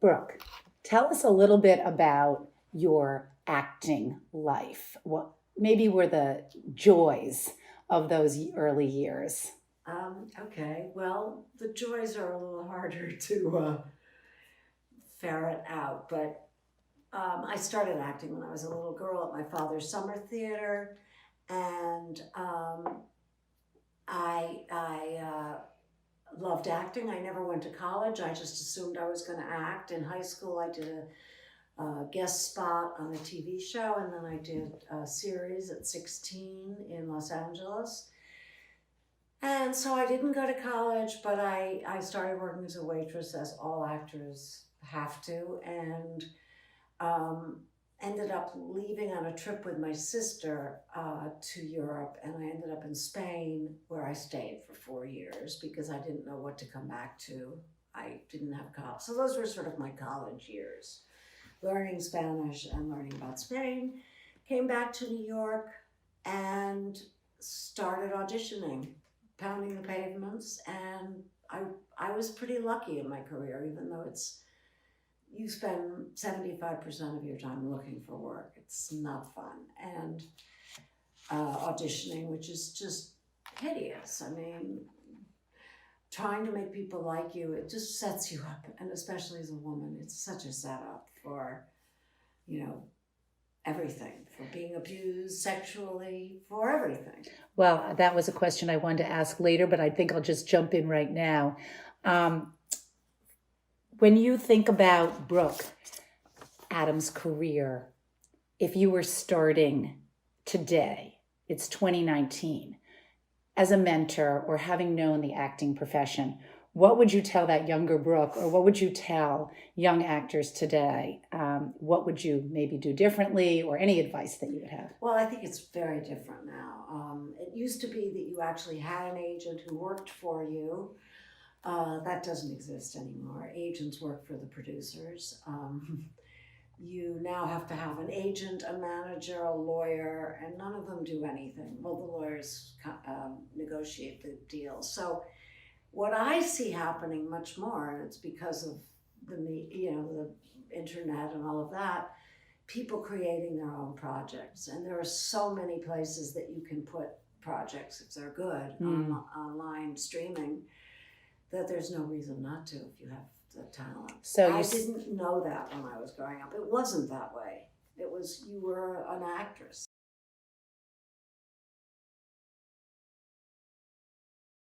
Brooke, tell us a little bit about your acting life. What maybe were the joys of those early years? Okay, well, the joys are a little harder to ferret out, but I started acting when I was a little girl at my father's summer theater, and I loved acting. I never went to college. I just assumed I was going to act. In high school, I did a guest spot on a TV show, and then I did a series at 16 in Los Angeles. And so I didn't go to college, but I started working as a waitress, as all actors have to, and um, ended up leaving on a trip with my sister to Europe. And I ended up in Spain, where I stayed for 4 years because I didn't know what to come back to. I didn't have college. So those were sort of my college years, learning Spanish and learning about Spain. Came back to New York and started auditioning, pounding the pavements, and I was pretty lucky in my career, even though it's you spend 75% of your time looking for work. It's not fun. And auditioning, which is just hideous. I mean, trying to make people like you, it just sets you up. And especially as a woman, it's such a setup for, you know, everything, for being abused sexually, for everything. Well, that was a question I wanted to ask later, but I think I'll just jump in right now. Um, when you think about Brooke Adams' career, if you were starting today, it's 2019, as a mentor or having known the acting profession, what would you tell that younger Brooke, or what would you tell young actors today? What would you maybe do differently, or any advice that you would have? Well, I think it's very different now. It used to be that you actually had an agent who worked for you. That doesn't exist anymore. Agents work for the producers. You now have to have an agent, a manager, a lawyer, and none of them do anything. Well, the lawyers negotiate the deal. So what I see happening much more, and it's because of the internet and all of that, people creating their own projects, and there are so many places that you can put projects if they're good online streaming, that there's no reason not to if you have the talent. So I didn't know that when I was growing up. It wasn't that way. It was you were an actress.